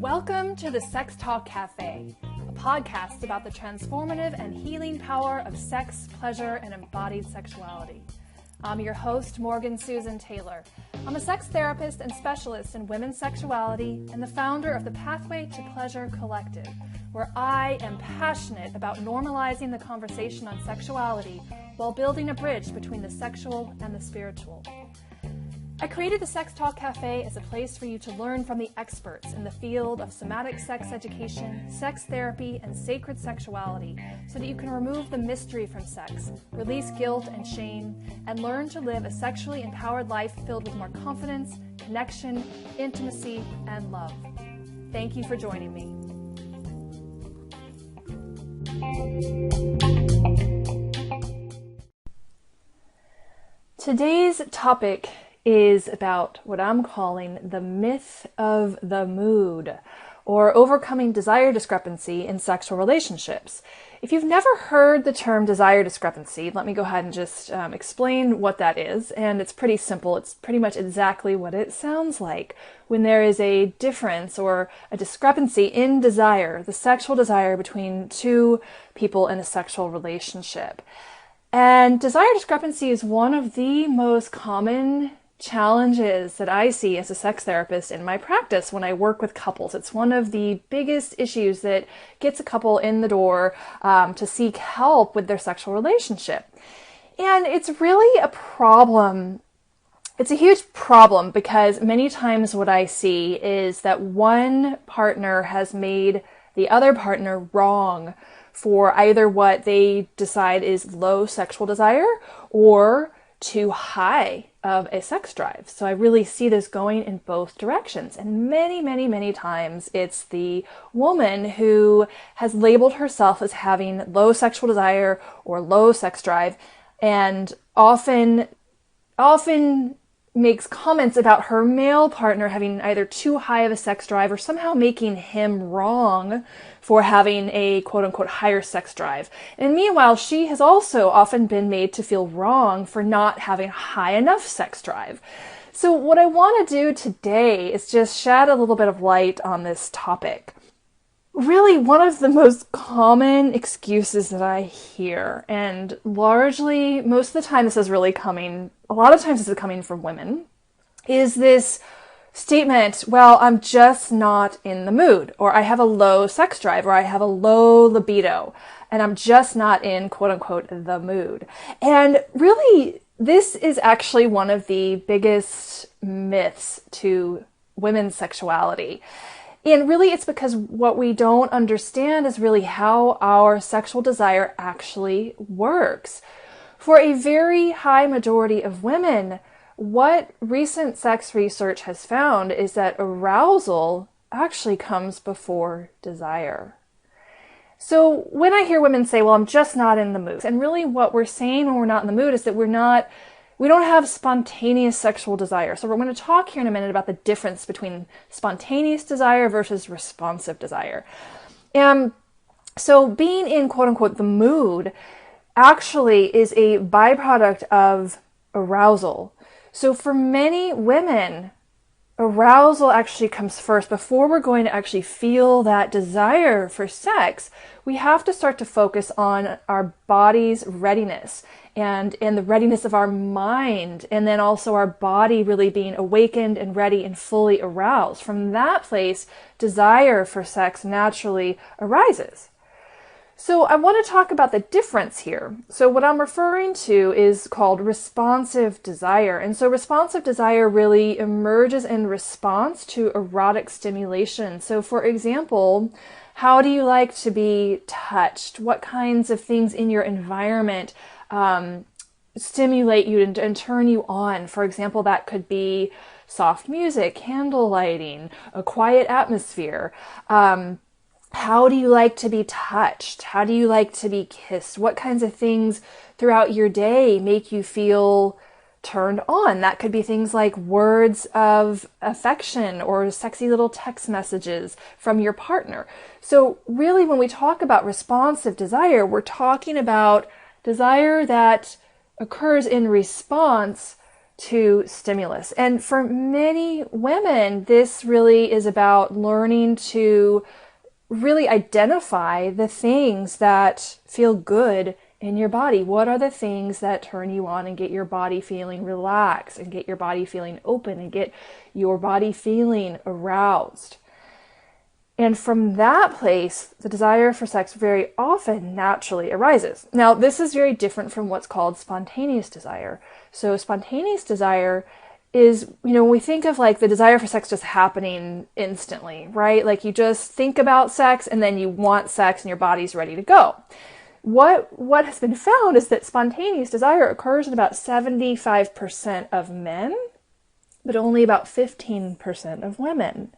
Welcome to the Sex Talk Cafe, a podcast about the transformative and healing power of sex, pleasure, and embodied sexuality. I'm your host, Morgan Susan Taylor. I'm a sex therapist and specialist in women's sexuality and the founder of the Pathway to Pleasure Collective, where I am passionate about normalizing the conversation on sexuality while building a bridge between the sexual and the spiritual. I created the Sex Talk Cafe as a place for you to learn from the experts in the field of somatic sex education, sex therapy, and sacred sexuality so that you can remove the mystery from sex, release guilt and shame, and learn to live a sexually empowered life filled with more confidence, connection, intimacy, and love. Thank you for joining me. Today's topic is about what I'm calling the myth of the mood, or overcoming desire discrepancy in sexual relationships. If you've never heard the term desire discrepancy, let me go ahead and just explain what that is. And it's pretty simple. It's pretty much exactly what it sounds like when there is a difference or a discrepancy in desire, the sexual desire between two people in a sexual relationship. And desire discrepancy is one of the most common challenges that I see as a sex therapist in my practice when I work with couples. It's one of the biggest issues that gets a couple in the door to seek help with their sexual relationship. And it's really a problem. It's a huge problem because many times what I see is that one partner has made the other partner wrong for either what they decide is low sexual desire or too high of a sex drive. So I really see this going in both directions. And many times it's the woman who has labeled herself as having low sexual desire or low sex drive, and often makes comments about her male partner having either too high of a sex drive or somehow making him wrong for having a quote-unquote higher sex drive. And meanwhile, she has also often been made to feel wrong for not having high enough sex drive. So what I want to do today is just shed a little bit of light on this topic. Really, one of the most common excuses that I hear, and largely, most of the time this is really coming, a lot of times this is coming from women, is this statement, well, I'm just not in the mood, or I have a low sex drive, or I have a low libido, and I'm just not in, quote unquote, the mood. And really, this is actually one of the biggest myths to women's sexuality. And really, it's because what we don't understand is really how our sexual desire actually works. For a very high majority of women, what recent sex research has found is that arousal actually comes before desire. So when I hear women say, well, I'm just not in the mood, and really what we're saying when we're not in the mood is that we don't have spontaneous sexual desire. So we're going to talk here in a minute about the difference between spontaneous desire versus responsive desire. And so being in, quote unquote, the mood actually is a byproduct of arousal. So for many women, arousal actually comes first. Before we're going to actually feel that desire for sex, we have to start to focus on our body's readiness and the readiness of our mind, and then also our body really being awakened and ready and fully aroused. From that place, desire for sex naturally arises. So I want to talk about the difference here. So what I'm referring to is called responsive desire. And so responsive desire really emerges in response to erotic stimulation. So for example, how do you like to be touched? What kinds of things in your environment stimulate you and turn you on? For example, that could be soft music, candle lighting, a quiet atmosphere. How do you like to be touched? How do you like to be kissed? What kinds of things throughout your day make you feel turned on? That could be things like words of affection or sexy little text messages from your partner. So really, when we talk about responsive desire, we're talking about desire that occurs in response to stimulus. And for many women, this really is about learning to really identify the things that feel good in your body. What are the things that turn you on and get your body feeling relaxed and get your body feeling open and get your body feeling aroused? And from that place, the desire for sex very often naturally arises. Now, this is very different from what's called spontaneous desire. So spontaneous desire is, when we think of like the desire for sex just happening instantly, right? Like you just think about sex and then you want sex and your body's ready to go. What has been found is that spontaneous desire occurs in about 75% of men, but only about 15% of women.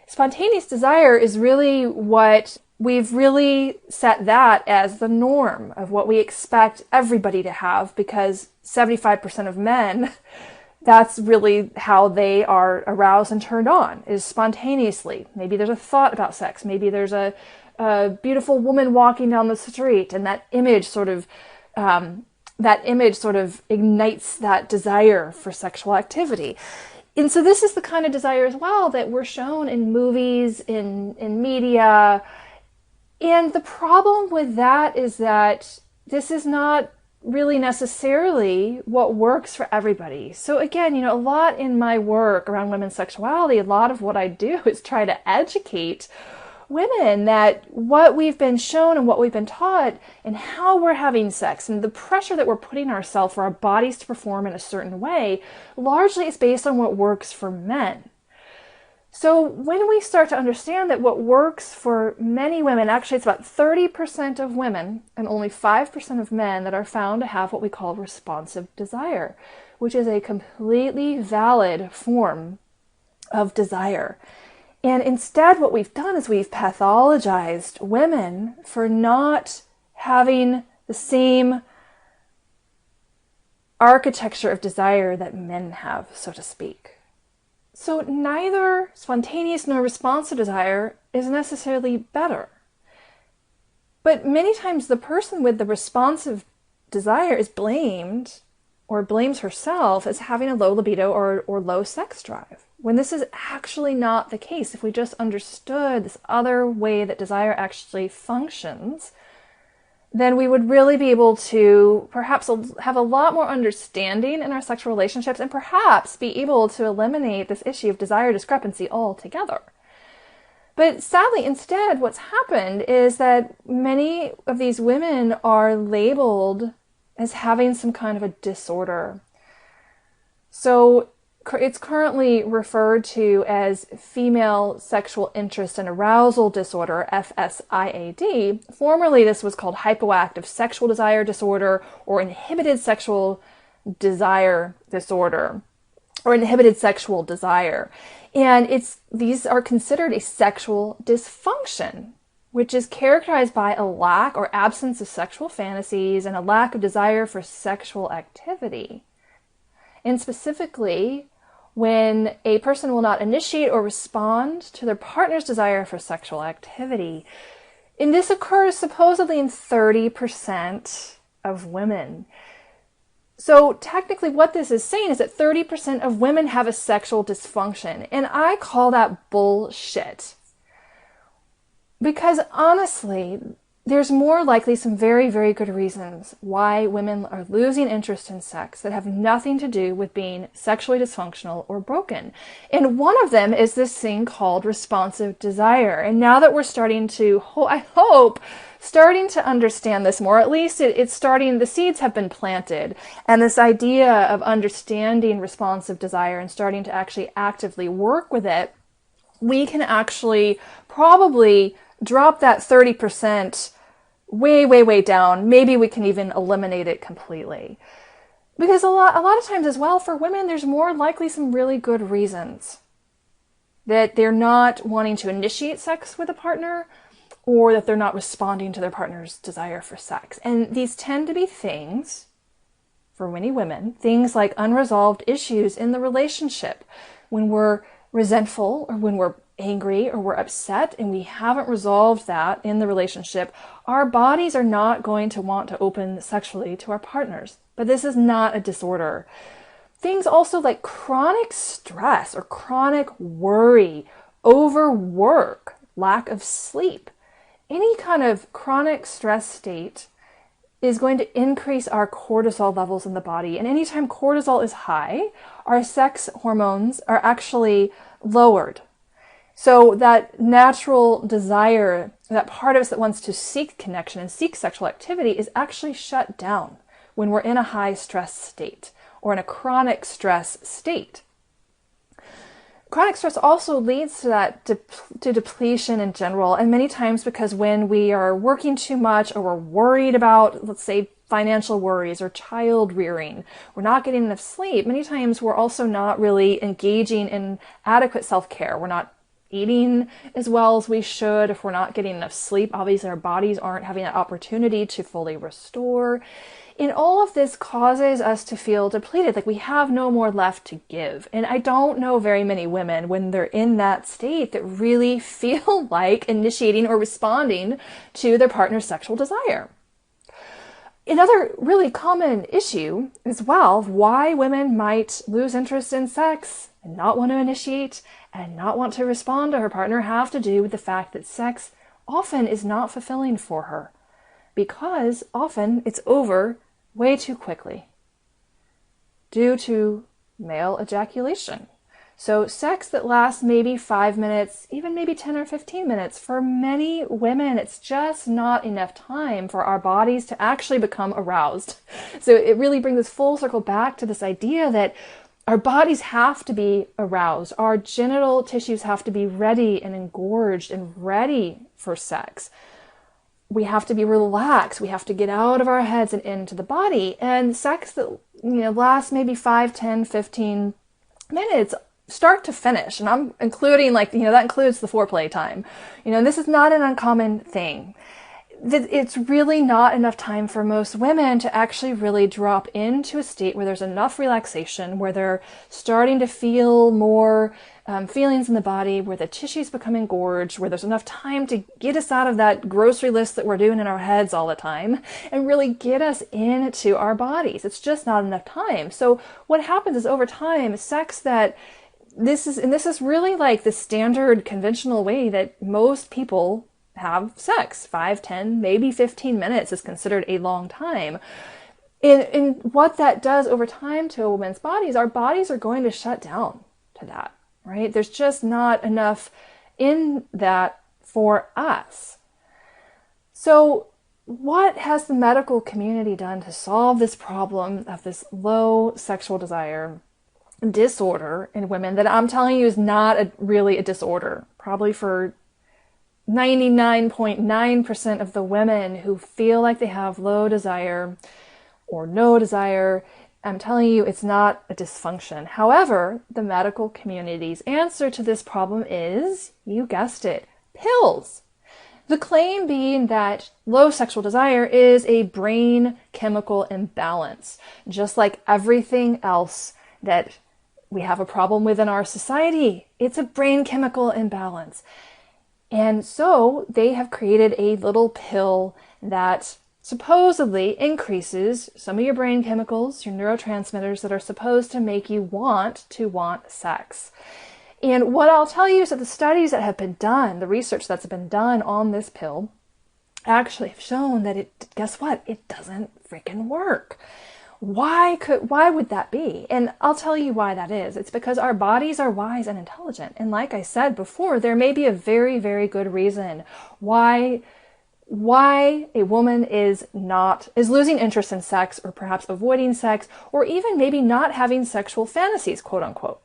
Spontaneous desire is really what we've really set that as the norm of what we expect everybody to have, because 75% of men, that's really how they are aroused and turned on, is spontaneously. Maybe there's a thought about sex. Maybe there's a beautiful woman walking down the street, and that image sort of ignites that desire for sexual activity. And so this is the kind of desire as well that we're shown in movies, in media. And the problem with that is that this is not really necessarily what works for everybody. So again, a lot in my work around women's sexuality, a lot of what I do is try to educate women that what we've been shown and what we've been taught and how we're having sex and the pressure that we're putting ourselves for our bodies to perform in a certain way largely is based on what works for men. So when we start to understand that what works for many women, actually it's about 30% of women and only 5% of men that are found to have what we call responsive desire, which is a completely valid form of desire. And instead, what we've done is we've pathologized women for not having the same architecture of desire that men have, so to speak. So neither spontaneous nor responsive desire is necessarily better. But many times the person with the responsive desire is blamed or blames herself as having a low libido or low sex drive, when this is actually not the case. If we just understood this other way that desire actually functions, then we would really be able to perhaps have a lot more understanding in our sexual relationships and perhaps be able to eliminate this issue of desire discrepancy altogether. But sadly, instead, what's happened is that many of these women are labeled as having some kind of a disorder. So it's currently referred to as female sexual interest and arousal disorder, FSIAD. Formerly, this was called hypoactive sexual desire disorder or inhibited sexual desire disorder or inhibited sexual desire. And these are considered a sexual dysfunction, which is characterized by a lack or absence of sexual fantasies and a lack of desire for sexual activity. And specifically, when a person will not initiate or respond to their partner's desire for sexual activity. And this occurs supposedly in 30% of women. So technically what this is saying is that 30% of women have a sexual dysfunction. And I call that bullshit. Because honestly, there's more likely some very, very good reasons why women are losing interest in sex that have nothing to do with being sexually dysfunctional or broken. And one of them is this thing called responsive desire. And now that we're starting to, I hope, starting to understand this more, at least it's starting, the seeds have been planted. And this idea of understanding responsive desire and starting to actually actively work with it, we can actually probably drop that 30% way, way, way down. Maybe we can even eliminate it completely. Because a lot of times as well, for women, there's more likely some really good reasons that they're not wanting to initiate sex with a partner or that they're not responding to their partner's desire for sex. And these tend to be things, for many women, things like unresolved issues in the relationship. When we're resentful or when we're angry or we're upset and we haven't resolved that in the relationship, our bodies are not going to want to open sexually to our partners. But this is not a disorder. Things also like chronic stress or chronic worry, overwork, lack of sleep. Any kind of chronic stress state is going to increase our cortisol levels in the body. And anytime cortisol is high, our sex hormones are actually lowered. So that natural desire, that part of us that wants to seek connection and seek sexual activity is actually shut down when we're in a high stress state or in a chronic stress state. Chronic stress also leads to that to depletion in general, and many times because when we are working too much or we're worried about, let's say, financial worries or child rearing, we're not getting enough sleep, many times we're also not really engaging in adequate self-care. We're not eating as well as we should. If we're not getting enough sleep, obviously our bodies aren't having that opportunity to fully restore. And all of this causes us to feel depleted, like we have no more left to give. And I don't know very many women when they're in that state that really feel like initiating or responding to their partner's sexual desire. Another really common issue as well, why women might lose interest in sex and not want to initiate and not want to respond to her partner, have to do with the fact that sex often is not fulfilling for her, because often it's over way too quickly due to male ejaculation. So sex that lasts maybe 5 minutes, even maybe 10 or 15 minutes, for many women, it's just not enough time for our bodies to actually become aroused. So it really brings us full circle back to this idea that our bodies have to be aroused. Our genital tissues have to be ready and engorged and ready for sex. We have to be relaxed. We have to get out of our heads and into the body. And sex that lasts maybe 5, 10, 15 minutes, start to finish. And I'm including that includes the foreplay time. This is not an uncommon thing. It's really not enough time for most women to actually really drop into a state where there's enough relaxation, where they're starting to feel more feelings in the body, where the tissues become engorged, where there's enough time to get us out of that grocery list that we're doing in our heads all the time and really get us into our bodies. It's just not enough time. So what happens is over time, this is really like the standard conventional way that most people have sex. 5, 10, maybe 15 minutes is considered a long time. And what that does over time to a woman's bodies, our bodies are going to shut down to that, right? There's just not enough in that for us. So what has the medical community done to solve this problem of this low sexual desire disorder in women that I'm telling you is not really a disorder? Probably for 99.9% of the women who feel like they have low desire or no desire, I'm telling you it's not a dysfunction. However, the medical community's answer to this problem is, you guessed it, pills. The claim being that low sexual desire is a brain chemical imbalance, just like everything else that we have a problem with in our society. It's a brain chemical imbalance. And so they have created a little pill that supposedly increases some of your brain chemicals, your neurotransmitters that are supposed to make you want sex. And what I'll tell you is that the studies that have been done, the research that's been done on this pill, actually have shown that guess what? It doesn't freaking work. Why would that be? And I'll tell you why that is. It's because our bodies are wise and intelligent. And like I said before, there may be a very, very good reason why a woman is losing interest in sex, or perhaps avoiding sex, or even maybe not having sexual fantasies, quote unquote.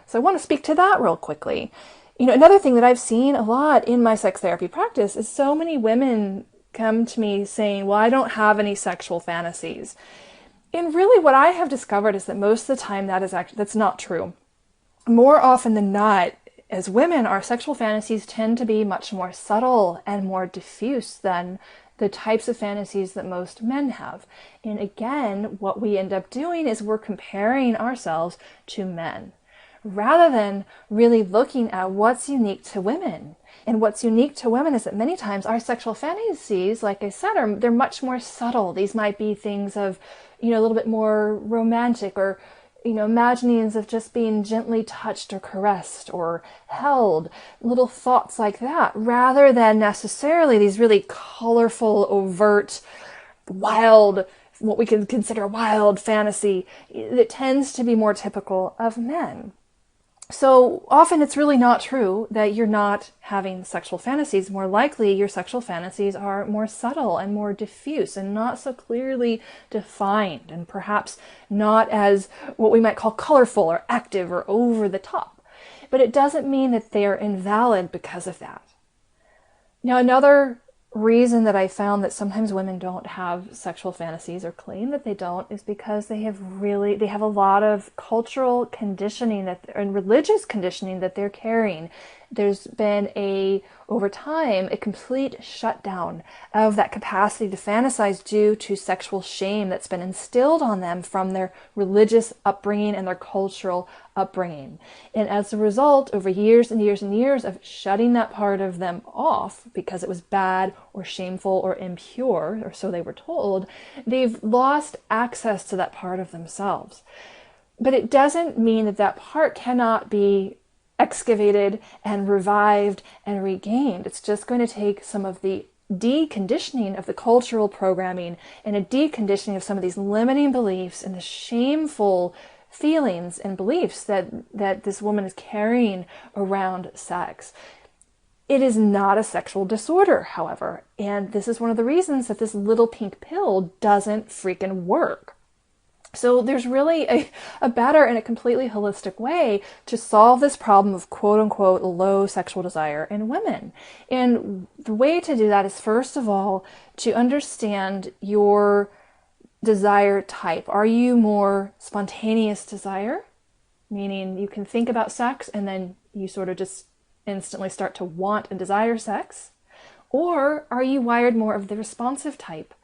So I want to speak to that real quickly. Another thing that I've seen a lot in my sex therapy practice is so many women come to me saying, well, I don't have any sexual fantasies. And really what I have discovered is that most of the time that's not true. More often than not, as women, our sexual fantasies tend to be much more subtle and more diffuse than the types of fantasies that most men have. And again, what we end up doing is we're comparing ourselves to men, rather than really looking at what's unique to women. And what's unique to women is that many times our sexual fantasies, like I said, they're much more subtle. These might be things of, a little bit more romantic or imaginings of just being gently touched or caressed or held, little thoughts like that, rather than necessarily these really colorful, overt, wild, what we can consider wild fantasy that tends to be more typical of men. So often it's really not true that you're not having sexual fantasies. More likely, your sexual fantasies are more subtle and more diffuse and not so clearly defined, and perhaps not as what we might call colorful or active or over the top. But it doesn't mean that they're invalid because of that. Now, another reason that I found that sometimes women don't have sexual fantasies or claim that they don't is because they have a lot of cultural conditioning and religious conditioning that they're carrying. There's been over time, a complete shutdown of that capacity to fantasize due to sexual shame that's been instilled on them from their religious upbringing and their cultural upbringing. And as a result, over years and years and years of shutting that part of them off because it was bad or shameful or impure, or so they were told, they've lost access to that part of themselves. But it doesn't mean that that part cannot be excavated and revived and regained. It's just going to take some of the deconditioning of the cultural programming and a deconditioning of some of these limiting beliefs and the shameful feelings and beliefs that this woman is carrying around sex. It is not a sexual disorder, however, and this is one of the reasons that this little pink pill doesn't freaking work. So there's really a better and a completely holistic way to solve this problem of quote-unquote low sexual desire in women. And the way to do that is, first of all, to understand your desire type. Are you more spontaneous desire? Meaning you can think about sex and then you sort of just instantly start to want and desire sex? Or are you wired more of the responsive type,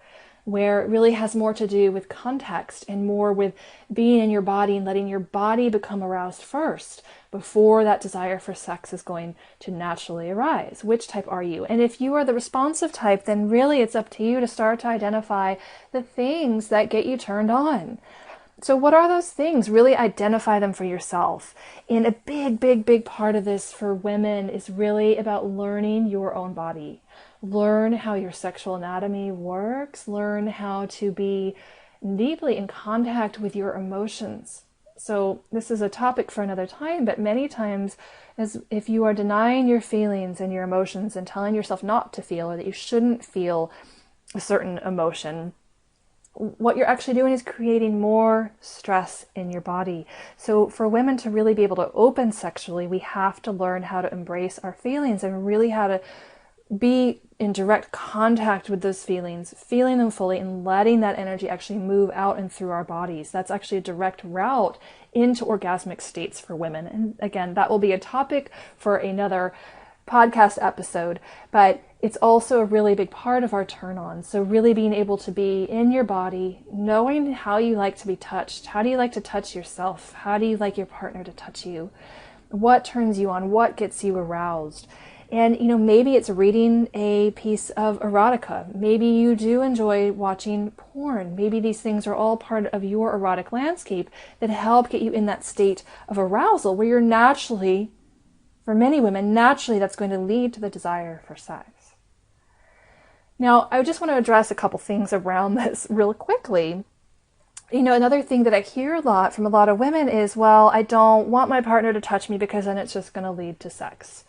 where it really has more to do with context and more with being in your body and letting your body become aroused first before that desire for sex is going to naturally arise? Which type are you? And if you are the responsive type, then really it's up to you to start to identify the things that get you turned on. So what are those things? Really identify them for yourself. And a big part of this for women is really about learning your own body. Learn how your sexual anatomy works. Learn how to be deeply in contact with your emotions. So this is a topic for another time, but many times, as if you are denying your feelings and your emotions and telling yourself not to feel or that you shouldn't feel a certain emotion, what you're actually doing is creating more stress in your body. So for women to really be able to open sexually, we have to learn how to embrace our feelings and really how to be in direct contact with those feelings, feeling them fully and letting that energy actually move out and through our bodies. That's actually a direct route into orgasmic states for women. And again, that will be a topic for another podcast episode, but it's also a really big part of our turn on. So really being able to be in your body, knowing how you like to be touched. How do you like to touch yourself? How do you like your partner to touch you? What turns you on? What gets you aroused? And, maybe it's reading a piece of erotica. Maybe you do enjoy watching porn. Maybe these things are all part of your erotic landscape that help get you in that state of arousal where you're naturally, for many women, naturally that's going to lead to the desire for sex. Now, I just want to address a couple things around this real quickly. Another thing that I hear a lot from a lot of women is, well, I don't want my partner to touch me because then it's just going to lead to sex.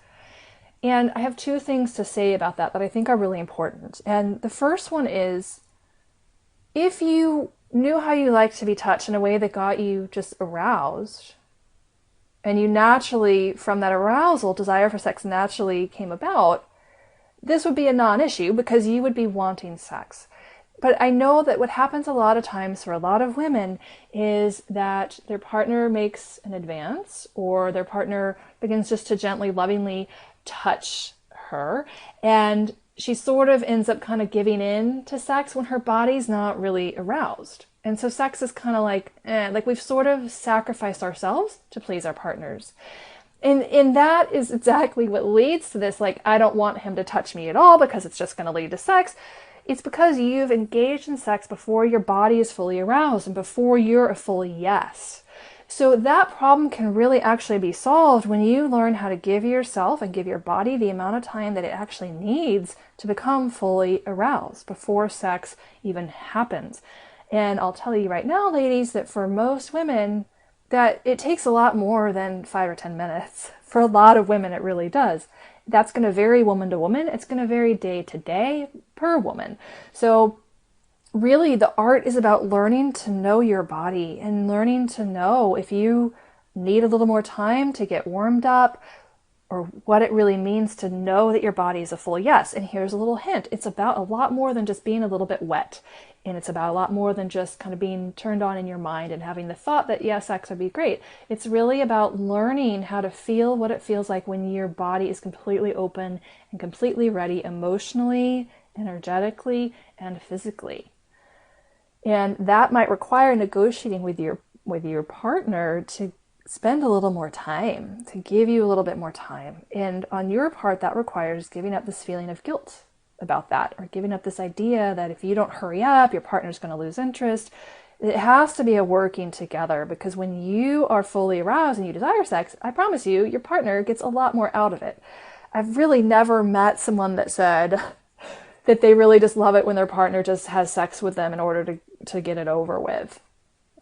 And I have two things to say about that I think are really important. And the first one is, if you knew how you like to be touched in a way that got you just aroused, and you naturally, from that arousal, desire for sex naturally came about, this would be a non-issue because you would be wanting sex. But I know that what happens a lot of times for a lot of women is that their partner makes an advance, or their partner begins just to gently, lovingly touch her, and she sort of ends up kind of giving in to sex when her body's not really aroused. And so sex is kind of like we've sort of sacrificed ourselves to please our partners. And that is exactly what leads to this, I don't want him to touch me at all because it's just going to lead to sex. It's because you've engaged in sex before your body is fully aroused and before you're a full yes. So that problem can really actually be solved when you learn how to give yourself and give your body the amount of time that it actually needs to become fully aroused before sex even happens. And I'll tell you right now, ladies, that for most women, that it takes a lot more than 5 or 10 minutes. For a lot of women, it really does. That's going to vary woman to woman. It's going to vary day to day per woman. So really, the art is about learning to know your body and learning to know if you need a little more time to get warmed up, or what it really means to know that your body is a full yes. And here's a little hint. It's about a lot more than just being a little bit wet. And it's about a lot more than just kind of being turned on in your mind and having the thought that, yes, sex would be great. It's really about learning how to feel what it feels like when your body is completely open and completely ready emotionally, energetically, and physically. And that might require negotiating with your partner to spend a little more time, to give you a little bit more time. And on your part, that requires giving up this feeling of guilt about that, or giving up this idea that if you don't hurry up, your partner's going to lose interest. It has to be a working together, because when you are fully aroused and you desire sex, I promise you, your partner gets a lot more out of it. I've really never met someone that said that they really just love it when their partner just has sex with them in order to get it over with,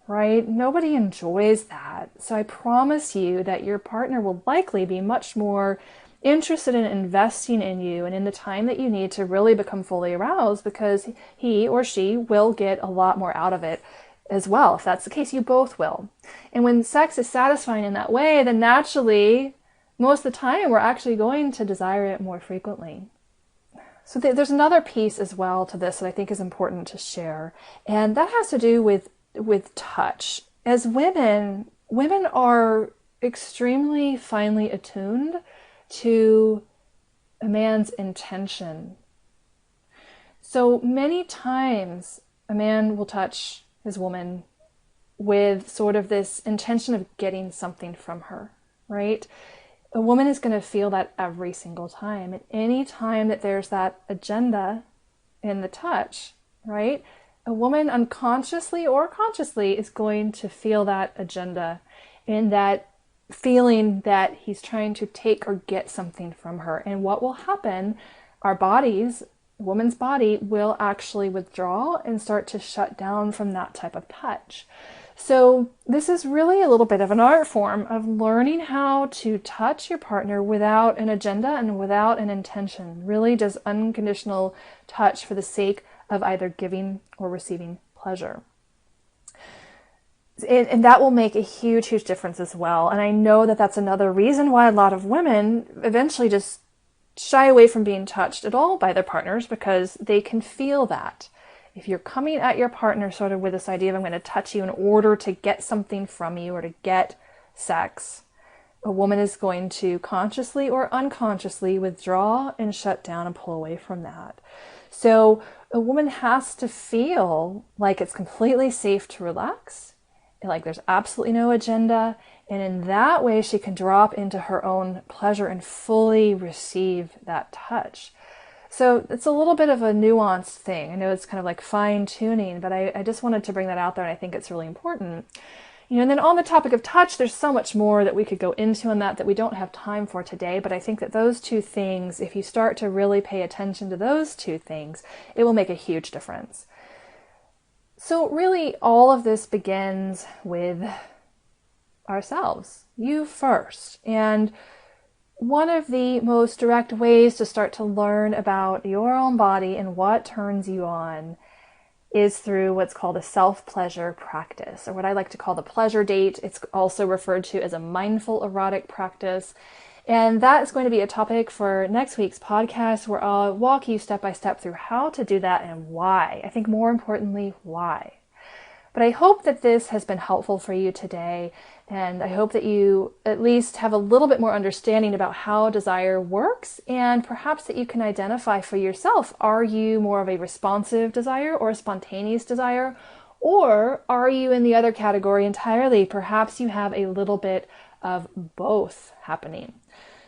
right? Nobody enjoys that. So I promise you that your partner will likely be much more interested in investing in you and in the time that you need to really become fully aroused, because he or she will get a lot more out of it as well. If that's the case, you both will. And when sex is satisfying in that way, then naturally, most of the time, we're actually going to desire it more frequently. So there's another piece as well to this that I think is important to share, and that has to do with touch. As women are extremely finely attuned to a man's intention. So many times a man will touch his woman with sort of this intention of getting something from her, right? A woman is going to feel that every single time. And any time that there's that agenda in the touch, right? A woman unconsciously or consciously is going to feel that agenda, in that feeling that he's trying to take or get something from her. And what will happen, our bodies, a woman's body will actually withdraw and start to shut down from that type of touch. So this is really a little bit of an art form of learning how to touch your partner without an agenda and without an intention. Really just unconditional touch for the sake of either giving or receiving pleasure. And that will make a huge, huge difference as well. And I know that that's another reason why a lot of women eventually just shy away from being touched at all by their partners, because they can feel that. If you're coming at your partner sort of with this idea of, I'm going to touch you in order to get something from you or to get sex, a woman is going to consciously or unconsciously withdraw and shut down and pull away from that. So a woman has to feel like it's completely safe to relax, like there's absolutely no agenda, and in that way she can drop into her own pleasure and fully receive that touch. So it's a little bit of a nuanced thing. I know it's kind of like fine tuning, but I just wanted to bring that out there, and I think it's really important. And then on the topic of touch, there's so much more that we could go into on that we don't have time for today, but I think that those two things, if you start to really pay attention to those two things, it will make a huge difference. So really, all of this begins with ourselves, you first. And one of the most direct ways to start to learn about your own body and what turns you on is through what's called a self-pleasure practice, or what I like to call the pleasure date. It's also referred to as a mindful erotic practice. And that is going to be a topic for next week's podcast, where I'll walk you step by step through how to do that and why. I think more importantly, why. But I hope that this has been helpful for you today, and I hope that you at least have a little bit more understanding about how desire works, and perhaps that you can identify for yourself, are you more of a responsive desire or a spontaneous desire, or are you in the other category entirely? Perhaps you have a little bit of both happening.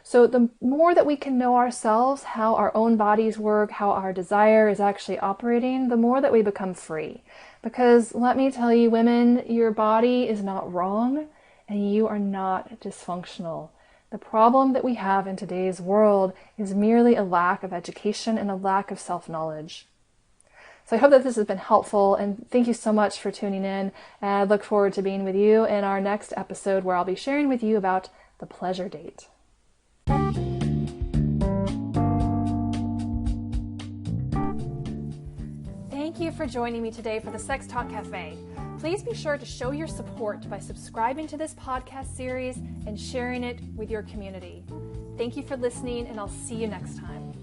So the more that we can know ourselves, how our own bodies work, how our desire is actually operating, the more that we become free. Because let me tell you, women, your body is not wrong. and you are not dysfunctional. The problem that we have in today's world is merely a lack of education and a lack of self-knowledge. So I hope that this has been helpful, and thank you so much for tuning in. And I look forward to being with you in our next episode, where I'll be sharing with you about the pleasure date. Thank you for joining me today for the Sex Talk Cafe. Please be sure to show your support by subscribing to this podcast series and sharing it with your community. Thank you for listening, and I'll see you next time.